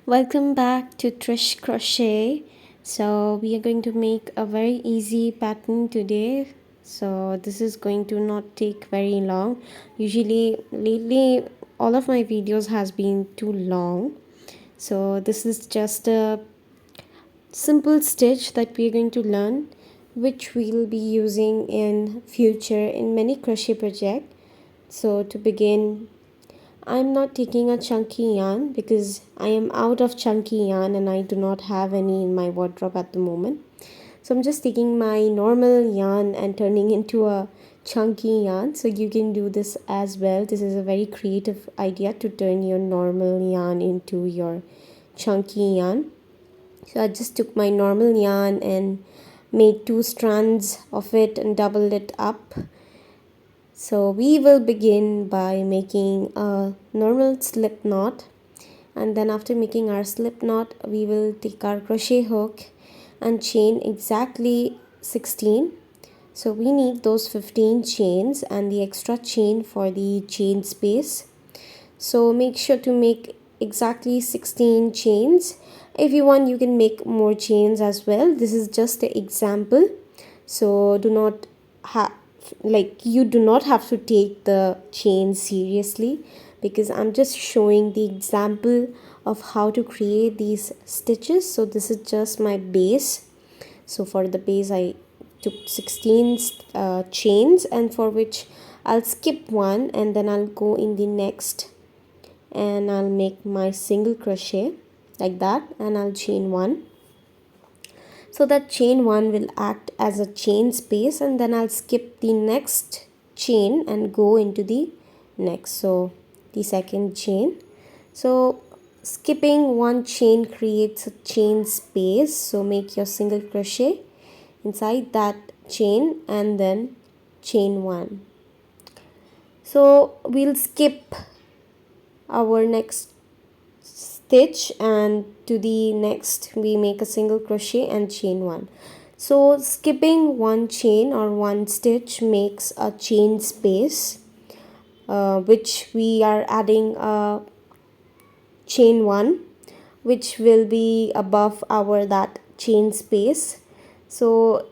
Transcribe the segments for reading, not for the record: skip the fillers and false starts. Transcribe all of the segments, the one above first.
Welcome back to Trish Crochet. So we are going to make a very easy pattern today. So this is going to not take very long. Usually lately all of my videos has been too long. So this is just a simple stitch that we are going to learn, which we'll be using in future in many crochet project. So to begin, I'm not taking a chunky yarn because I am out of chunky yarn and I do not have any in my wardrobe at the moment. So I'm just taking my normal yarn and turning into a chunky yarn. So you can do this as well. This is a very creative idea to turn your normal yarn into your chunky yarn. So I just took my normal yarn and made 2 strands of it and doubled it up. So we will begin by making a normal slip knot, and then after making our slip knot we will take our crochet hook and chain exactly 16. So we need those 15 chains and the extra chain for the chain space. So make sure to make exactly 16 chains. If you want, you can make more chains as well. This is just an example, so do not have you do not have to take the chain seriously, because I'm just showing the example of how to create these stitches. So this is just my base. So for the base I took 16 chains, and for which I'll skip one and then I'll go in the next and I'll make my single crochet like that, and I'll chain one. So that chain one will act as a chain space, and then I'll skip the next chain and go into the next, so the second chain. So skipping one chain creates a chain space, so make your single crochet inside that chain and then chain one. So we'll skip our next stitch and to the next we make a single crochet and chain one. So skipping one chain or one stitch makes a chain space, which we are adding a chain one, which will be above our that chain space. So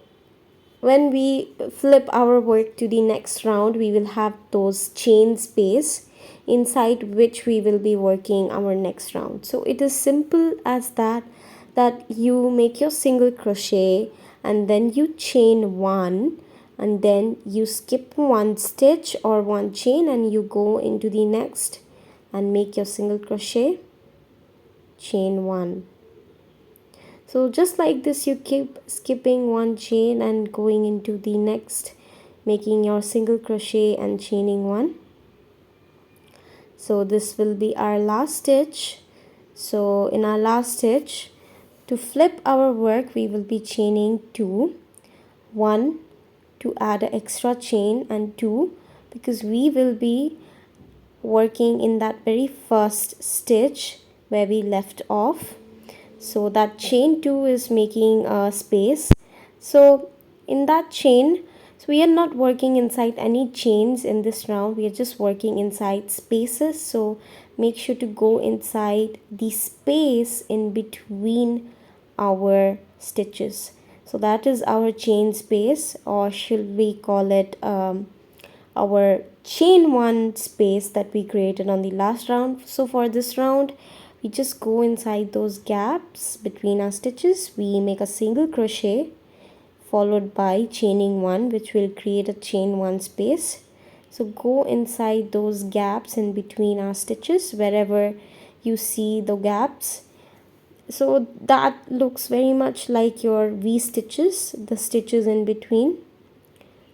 when we flip our work to the next round, we will have those chain space inside which we will be working our next round. So it is simple as that you make your single crochet and then you chain one, and then you skip one stitch or one chain and you go into the next and make your single crochet, chain one. So just like this, you keep skipping one chain and going into the next, making your single crochet and chaining one. So this will be our last stitch. So in our last stitch, to flip our work, we will be chaining 2, 1 to add an extra chain and 2 because we will be working in that very first stitch where we left off. So that chain 2 is making a space. So in that chain, so we are not working inside any chains in this round, we are just working inside spaces. So make sure to go inside the space in between our stitches. So that is our chain space, or should we call it our chain one space that we created on the last round. So for this round, we just go inside those gaps between our stitches, we make a single crochet followed by chaining one, which will create a chain one space. So go inside those gaps in between our stitches wherever you see the gaps. So that looks very much like your V stitches, the stitches in between.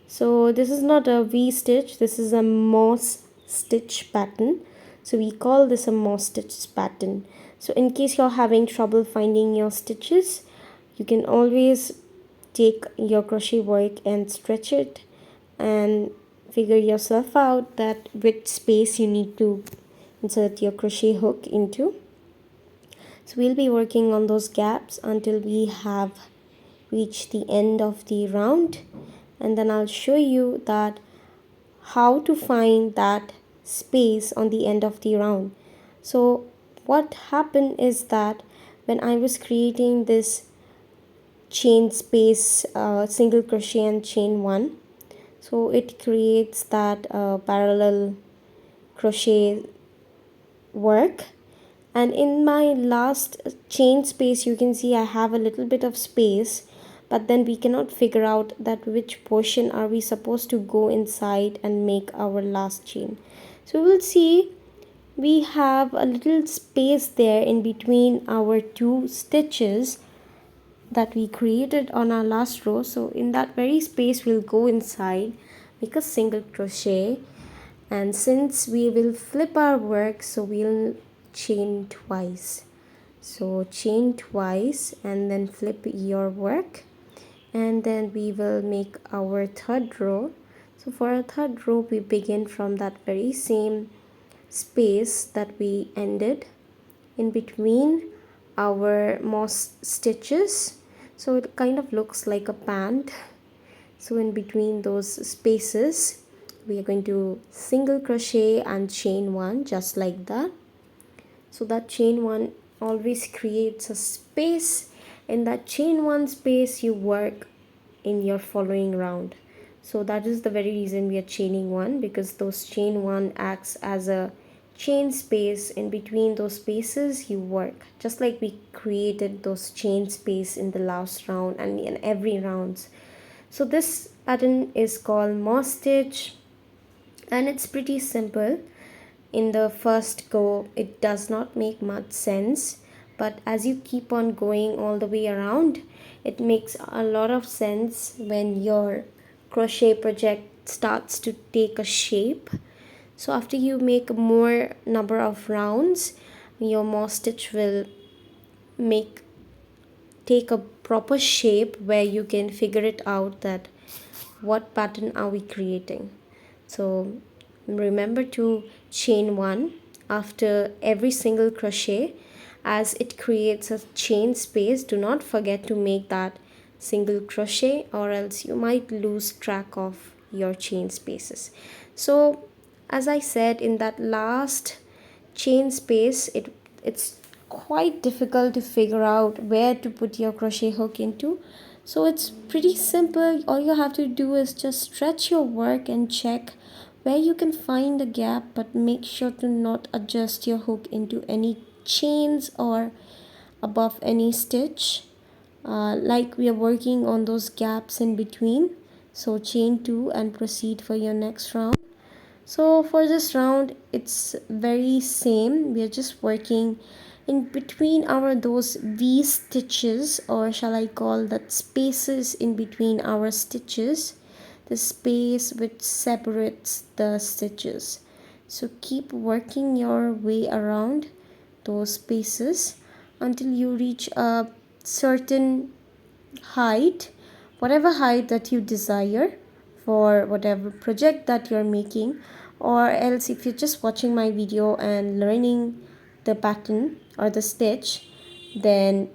So this is not a V stitch, this is a moss stitch pattern. So we call this a moss stitch pattern. So in case you're having trouble finding your stitches, you can always take your crochet work and stretch it and figure yourself out that which space you need to insert your crochet hook into. So we'll be working on those gaps until we have reached the end of the round, and then I'll show you that how to find that space on the end of the round. So what happened is that when I was creating this chain space, single crochet and chain one, so it creates that parallel crochet work. And in my last chain space, you can see I have a little bit of space, but then we cannot figure out that which portion are we supposed to go inside and make our last chain. So we'll see we have a little space there in between our two stitches that we created on our last row. So in that very space we'll go inside, make a single crochet, and since we will flip our work, so we'll chain twice. So chain twice and then flip your work, and then we will make our third row. So for our third row we begin from that very same space that we ended in between our moss stitches. So it kind of looks like a band. So in between those spaces we are going to single crochet and chain one, just like that. So that chain one always creates a space. In that chain one space you work in your following round. So that is the very reason we are chaining one, because those chain one acts as a chain space. In between those spaces you work, just like we created those chain space in the last round and in every rounds. So this pattern is called moss stitch, and it's pretty simple. In the first go it does not make much sense, but as you keep on going all the way around, it makes a lot of sense when your crochet project starts to take a shape. So after you make more number of rounds, your moss stitch will make take a proper shape where you can figure it out that what pattern are we creating. So remember to chain one after every single crochet, as it creates a chain space. Do not forget to make that single crochet, or else you might lose track of your chain spaces. So as I said, in that last chain space, it's quite difficult to figure out where to put your crochet hook into. So it's pretty simple. All you have to do is just stretch your work and check where you can find a gap, but make sure to not adjust your hook into any chains or above any stitch, like we are working on those gaps in between. So chain two and proceed for your next round. So for this round it's very same. We are just working in between our those V stitches, or shall I call that spaces in between our stitches, the space which separates the stitches. So keep working your way around those spaces until you reach a certain height, whatever height that you desire for whatever project that you're making. Or else if you're just watching my video and learning the pattern or the stitch, then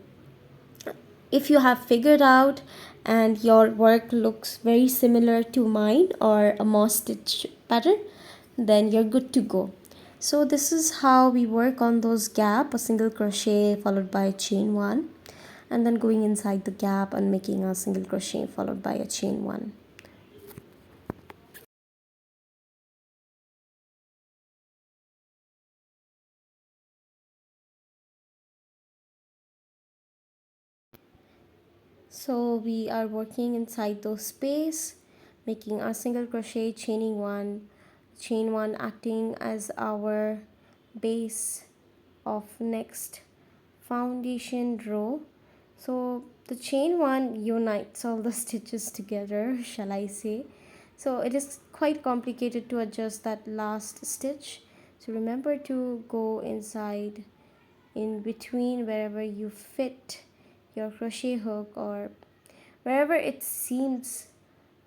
if you have figured out and your work looks very similar to mine or a moss stitch pattern, then you're good to go. So this is how we work on those gap: a single crochet followed by a chain one, and then going inside the gap and making a single crochet followed by a chain one. So we are working inside those space, making our single crochet, chaining one, chain one acting as our base of next foundation row. So the chain one unites all the stitches together, shall I say. So it is quite complicated to adjust that last stitch. So remember to go inside in between wherever you fit your crochet hook, or wherever it seems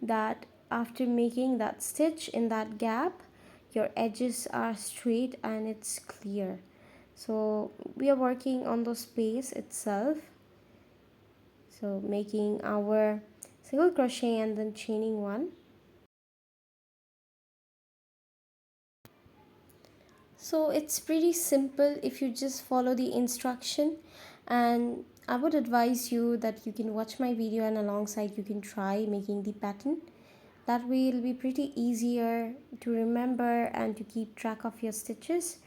that after making that stitch in that gap your edges are straight and it's clear. So we are working on the space itself, so making our single crochet and then chaining one. So it's pretty simple if you just follow the instruction, and I would advise you that you can watch my video and alongside you can try making the pattern. That way it'll be pretty easier to remember and to keep track of your stitches.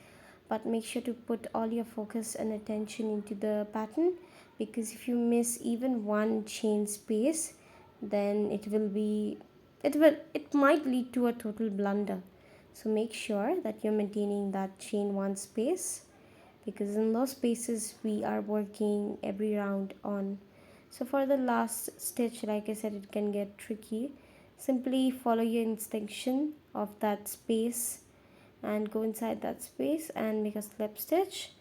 But make sure to put all your focus and attention into the pattern, because if you miss even one chain space, then it might lead to a total blunder. So make sure that you're maintaining that chain one space, because in those spaces we are working every round on. So for the last stitch, like I said, it can get tricky. Simply follow your instruction of that space and go inside that space and make a slip stitch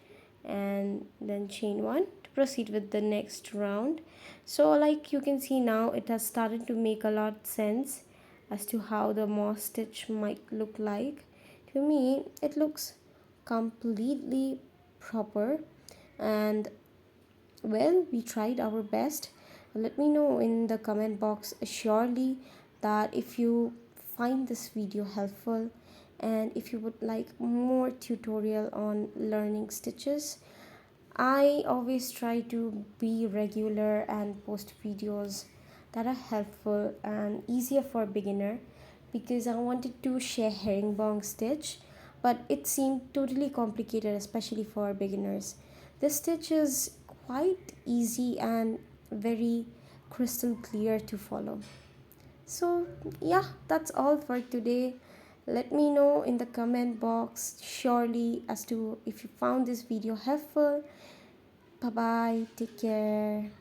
and then chain one to proceed with the next round. So like you can see now, it has started to make a lot sense as to how the moss stitch might look like. To me it looks completely proper, and well, we tried our best. Let me know in the comment box surely that if you find this video helpful, and if you would like more tutorial on learning stitches. I always try to be regular and post videos that are helpful and easier for beginner, because I wanted to share herringbone stitch, but it seemed totally complicated, especially for beginners. This stitch is quite easy and very crystal clear to follow. So yeah, that's all for today. Let me know in the comment box surely as to if you found this video helpful. Bye bye, take care.